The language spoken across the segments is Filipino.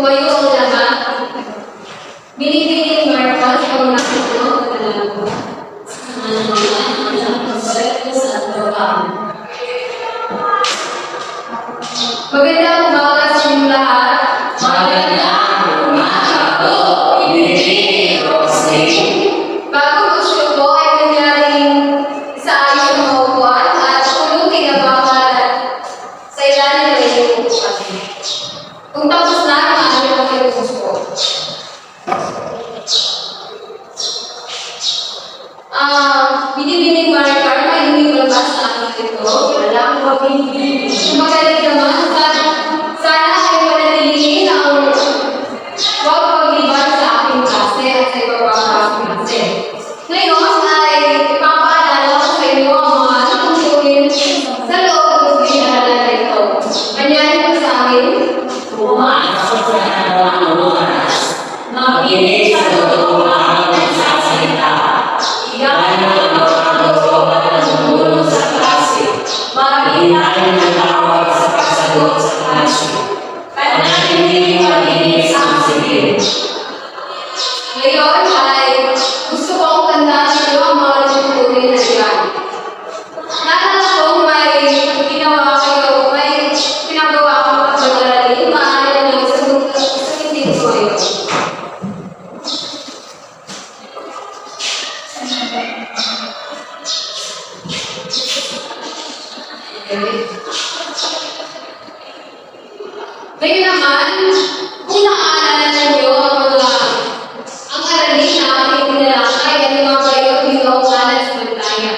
Tumayo ang lahat. Binibining Marcos, ang nakito, pagkalaan ko. Magandang umaga sa inyong lahat. Magandang umaga po, Ibigay Rosie. Bago mag-show po ay nangyaring sa ayos ng mga upuan at pulutin ang mga kalat sa ilalim ng inyong upuan. Kung tapos na, maaari po kayo po. Binibining Maricar, may lumibang ba sa akin ito? Walang mabibili. Magaling naman, sana ay manatilihin ang huwag pagliban sa aking klase at sa iba pang klase. Ngayon ay ipapaalala ko sa inyo ang mga natutunin sa loob ng pinahalaga na ito. Manyarin po sa amin. Pumasok sa dalawang oras. Makinig sa totoo ang nagsasalita. Iyan ang magkakaroon ng tumulong sa klase. Maghintay ng tawag sa pagsagot sa klase. Panatilihin makinig sa silid. Ngayon ay gusto kong tandaan ninyo ang mga natutunin na iyan. Naalala ko may ginagawa akong pagkagalali, maaari na lang sa hindi ko ngayon. Ngayon naman, kung naaalala ninyo ang aralin na aking pinalakay at yung mga kayo pinauunahan sa bantayan.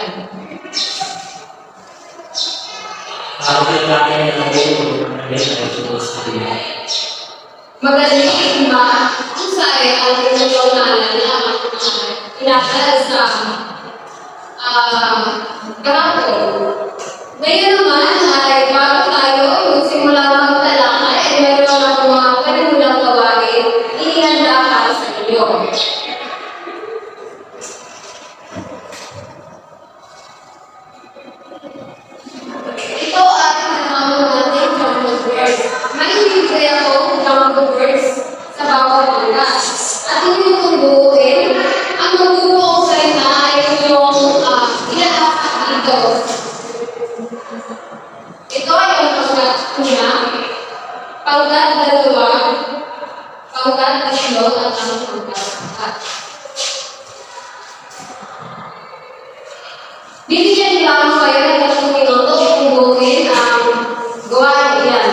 Ako ay laki ng nabulong ng nabulong. Magaling kung saan ang pinauunahan na pinakal sa kahapon. Ngayon naman ay bago tayo magsimula magtalakay ay mayroon ako mga panimulang tawagin inihanda para sa inyo. Ito at tinatawag natin jumbled words. May ibigay ako jumbled words sa bawat manga. At inyong kong buuin, ang magbubuong salita ay inyong ilahatak dito. Ito ay ang panggat una, panggat dalawa, panggat tatlo, at ang panggat apat. Bibigyan nila ako kayo ng 3 minuto kung buuin ang gawain iyan.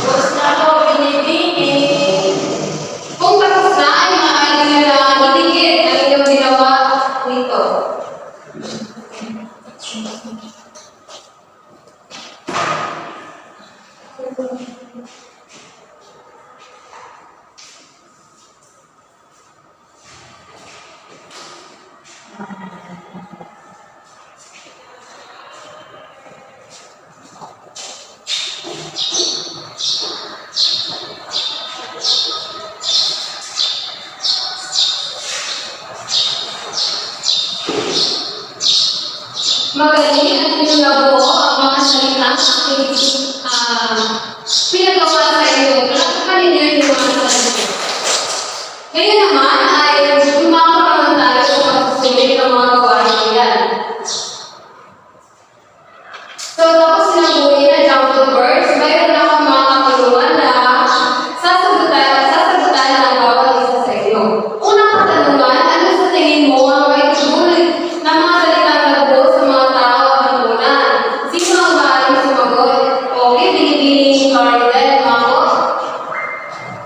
Tapos na ako binibini. Kung tapos na ay maaari nila itigit ang inyong ginawa nito. Magaling at pinulago ang mga salita sa aking pinagawa sa inyo. Palakpakan ninyo yung mga salita. Ngayon naman ay lumakaroon tayo sa pagsusulit ng mga gawain iyan. So, tapos sinabuhin na jumbled words, mayroon akong mga katanungan na sasagutan ng bawat isa sa inyo. Unang katanungan, ano sa tingin mo ang may sulit na mga salitang labo sa mga tao at pangunan? Sino ang maaaring sumagot? Okay, binibining Maribel, Mako?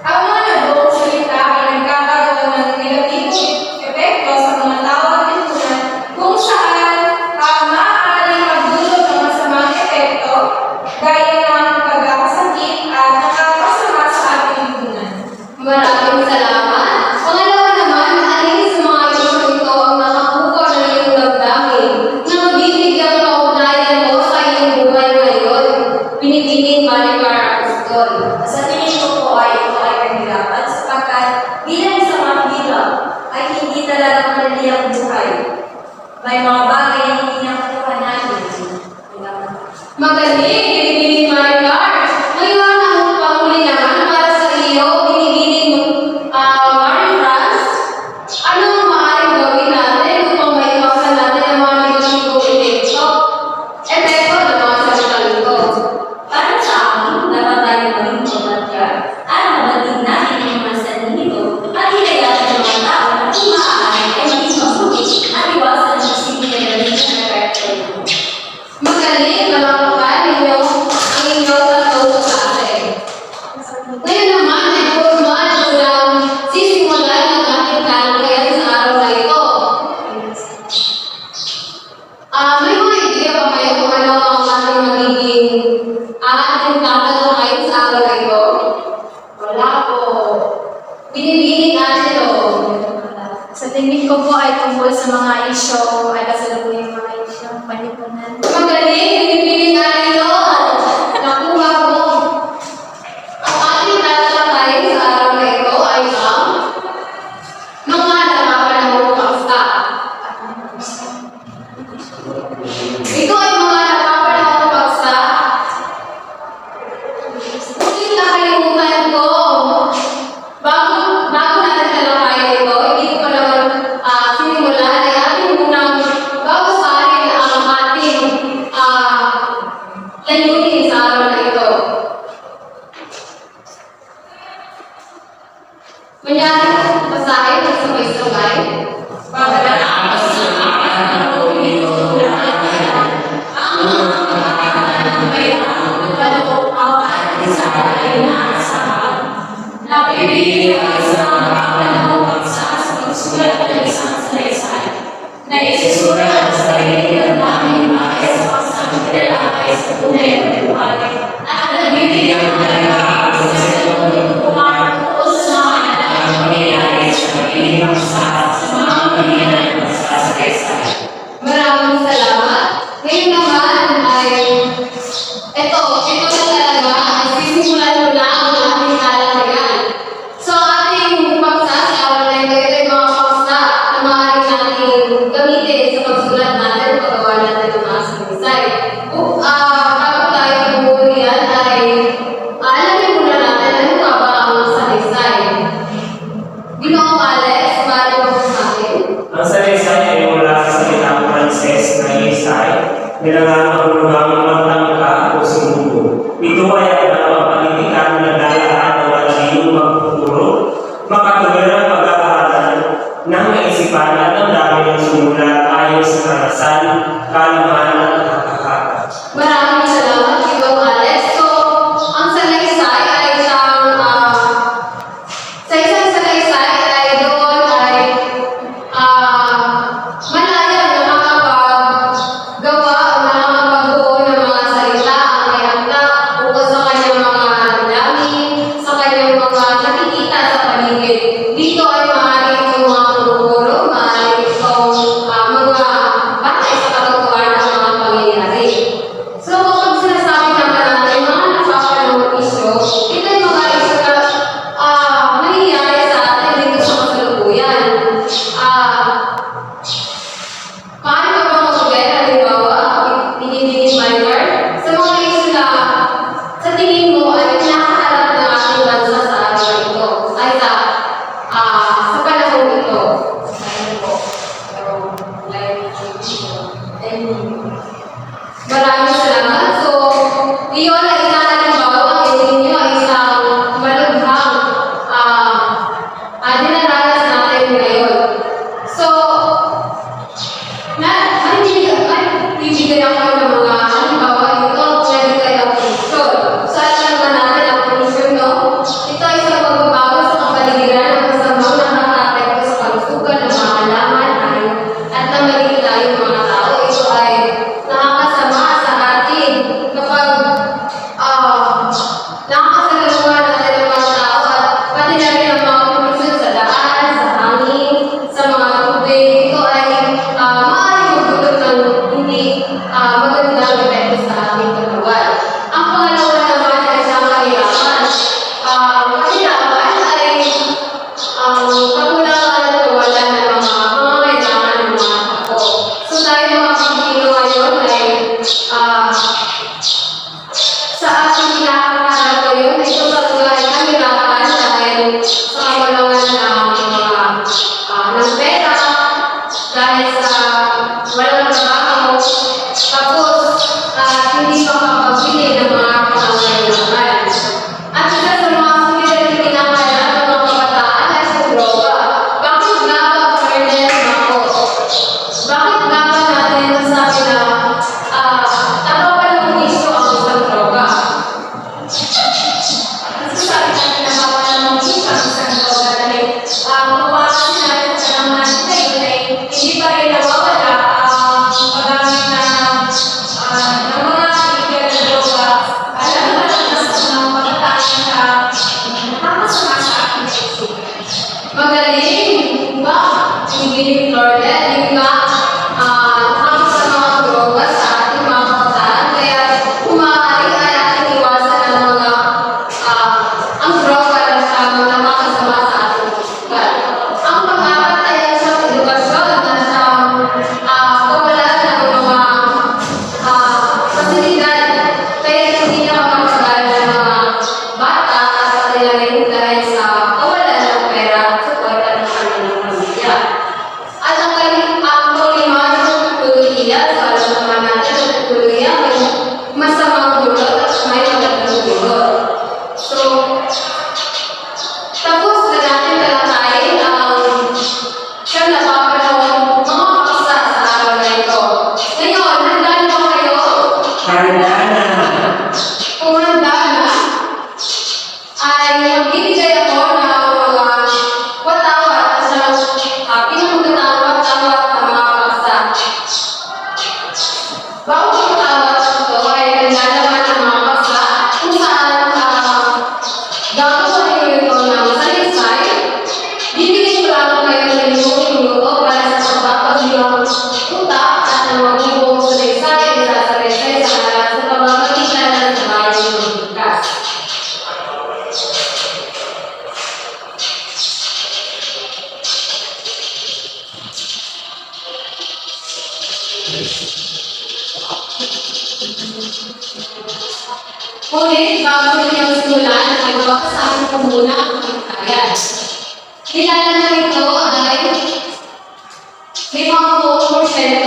Ang mga nabong salita ay nagkakaroon ng negatibong epekto sa mga tao at lipunan kung saan maaaring magdulot ng masamang epekto gaya ng pagkakasakit at nakakasama sa ating lipunan. Maraming salamat. Pangalawa naman, alin sa mga isyong ito ang nakakuha ng iyong damdamin na magbibigyan kaugnayan mo sa iyong buhay ngayon? Binibining Maricar Apostol. Sa tingin ko po ay ito ay kahirapan sapagkat bilang sa mga bilang ay hindi talaga madali ang buhay. May mga bagay na hindi nakukuha natin. Magaling, binibining Maricar. Ngayon, ang panghuli naman para sa iyo, binibining tayo sa araw na ito? Wala po. Binibining natin o. Sa tingin ko po ay tungkol sa mga isyo ay kasalukuyan mga isyo palipunan. Magaling, binibining natin yun. Nakuha mo. Ang ating tatalakayin sa araw na ito ay ang mga nakapanahong paksa. Ito ay mga nakapanahong paksa. Kung nakalimutan ko, bago natin talakayin ito, hindi ko pa naman sinimulan ay ating munang babasahin ang ating layunin sa araw na ito. Kunyari, basahin ang sabay-sabay. Maraming salamat. Ngayon naman ay ito na talaga ay sisimulan ko na ang ating talakayan. So ating paksa sa araw na ito, ito yung mga paksa na maaari natin gamitin sa pagsulat natin, paggawa natin ng mga sanisay. Bago tayo tumulian ay alamin muna natin ano nga ba ang sanisay. Ginoong Alex, maaari mo sa akin. Ang salaysay ay mula sa salitang Frances na isay, nilangang magtangka o sumubo. Ito ay ang napapalitikan na dalaan ng malayong magpupuro, makatuwirang pag-aaral ng kaisipan at ang dami ng sumulat ayon sa karasan, kalaman at nakakaka. Maraming salamat, Ginoong Alex. So, ang salaysay ay isang sa isang salaysay ay doon ay malayang nakakapaggawa o nakakapagbuo ng mga salita ang may akda ukol sa kanyang mga damdamin, sa kanyang mga nakikita sa paligid. Dito ay maaari itong mga tururo, maaari itong mga batay sa katotohanan ng Ngunit bago niyang simulan, ay mapakasabi ko muna ang pagkakayat. Kilala na ito ay 50%.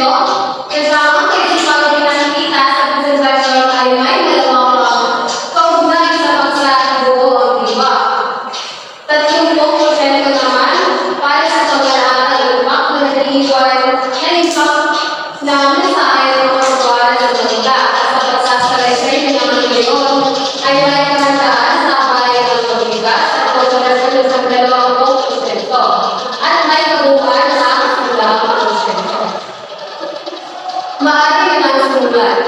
Kasama kayo sa pinakita sa presentasyon ay may dalawang kaugnay sa pagsasabuo ang diwa. 30% naman para sa pag-aaral umak na nag-iwan na impact naman sa ayaw ng pagkawalan ng maganda. Sa pagsasalaysay na naman ngayon ay may kahandaan sa bayan ng pagbigas at pagkakaroon ng 20%. At may kabuuan sa 10%. Maaari ka nang simulan.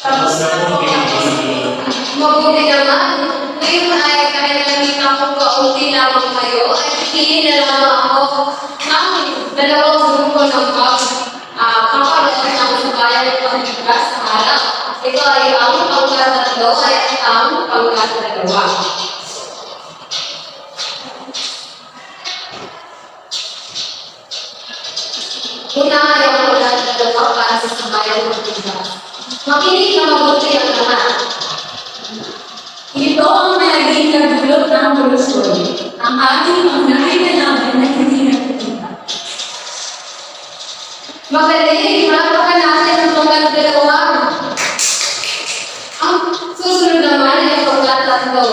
Tapos na po binibigay. Mabuti naman. Ngayon ay kahit nakita ko kaunti lamang kayo, ay piliin na lamang ako ng dalawang grupo ng paparoon ng sabayan ng pagbigas sa harap. Ito ay ang pangkatatlo ay ang pangkatadalawa. Una ay ang pangkatadalawa para sa sabayan ng pagbigas. Makinig na mabuti ang lahat. Ito ang naging nagdulot ng polusyon. Ang ating pangnay na laban na hindi nakikita. Magaling, malapakan natin ang pangkatadalawa. Ang susunod naman ay pangkatatlo.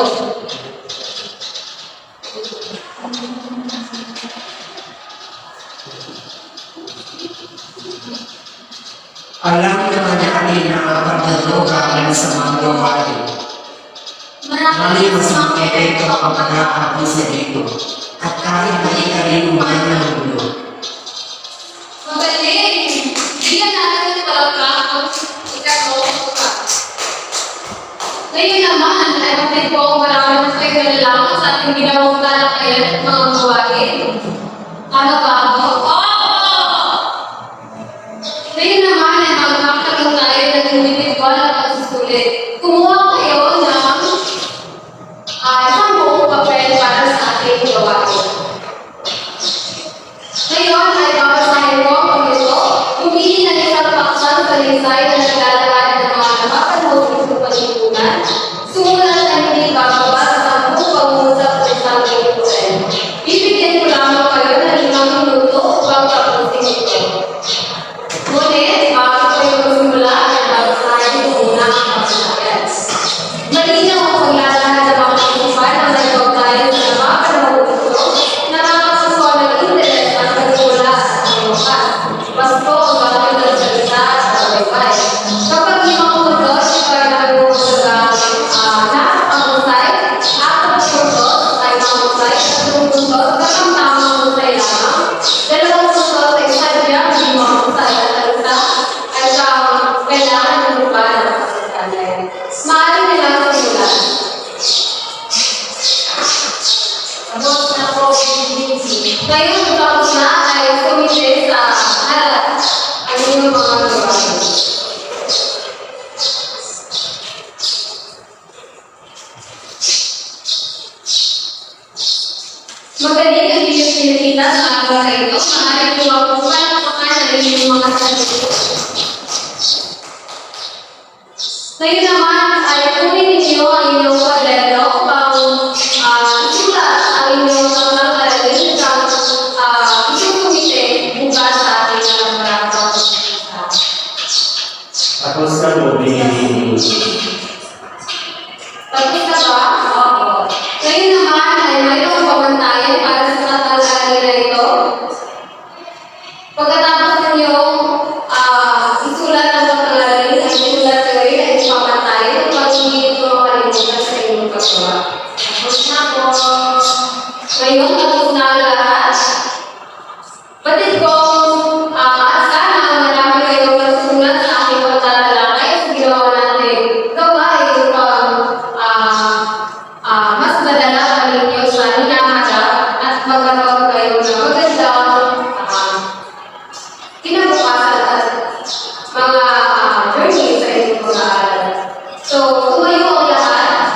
Alam naman natin na pagdudroga ay sa mga gawain. Marami masamang epekto ang pagkakabisa dito. At kahit mali-karin man ng mundo. Magaling! Bigyan natin ang palakpak ikaw ka. Ngayon naman ay matid po ang marami ng kayo nalalaman sa ating ginawang talakayan at mga gawain. Ano ba ako? Ngayon naman ay magkakaroon tayo ng individual na pagsusulit. Kumuha kayo ng isang buong papel para sa ating gawain. Ngayon ay babasahin ko ang ito. Pumili ng isang paksan sa lisay na naglalakad ng mga napapanahon sa palipunan. Sumulat na hindi bababa sa 10 pangungusap sa isang lipunan. Bibigyan ko lamang kayo ng 5 minuto upang tapusin ito. Ngunit, bago kayo magsimula, ay babasahin ko muna ang pagsasayan. Malinaw ang paglalakad ng mga pagsupan na may pagkain sa napapanahon ito na nakakasuwa ng interes at pagmula sa pagmukas. Basto ang bagay ng salita at pagbaybay. Kapag 5 puntos, ikaw ay nagmumulaga nakakahusay, 4 puntos ay mahusay, 3 puntos, kapag tamang husay lamang, 2 puntos ay sadyang hindi mahusay at ang isa ay kailangan ng lupa ng pagsasayan. Maaari nilang simulan. Tapos na po, BBC. Ngayon, tapos na ay kumite sa harap ang inyong mga gawain. Magaling ang inyong pinakita sa araw na ito. Maaari po ako palakpakan ang inyong mga sarili. Ngayon naman ay kunin ninyo ang inyong kwaderno upang isulat ang inyong mga karalin sa inyong kumite bukas sa ating maraming. Tapos na po binibigay. Tapos na ba? Oo. Ngayon naman ay mayroong pamantayan para sa tatalagay na ito. Pagkatapos ninyong isulat ang pangalan, ay isulat ko rin ay pamantayan upang hindi ito makalimutan sa inyong paggawa. Tapos na po. Ngayon, tapos na ang lahat. Batid kong sana marami kayong nasusulat sa aking pagtatalakay sa ginawa natin. Gawain upang mas madala pa ninyo sa hinaharap at magkaroon kayo ng magandang kinabukasan at mga journey sa inyong pag-aaral. So, tumayo ang lahat.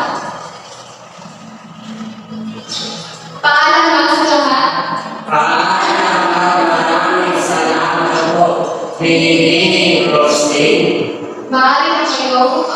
Pinipinipos din. Maaari na kayong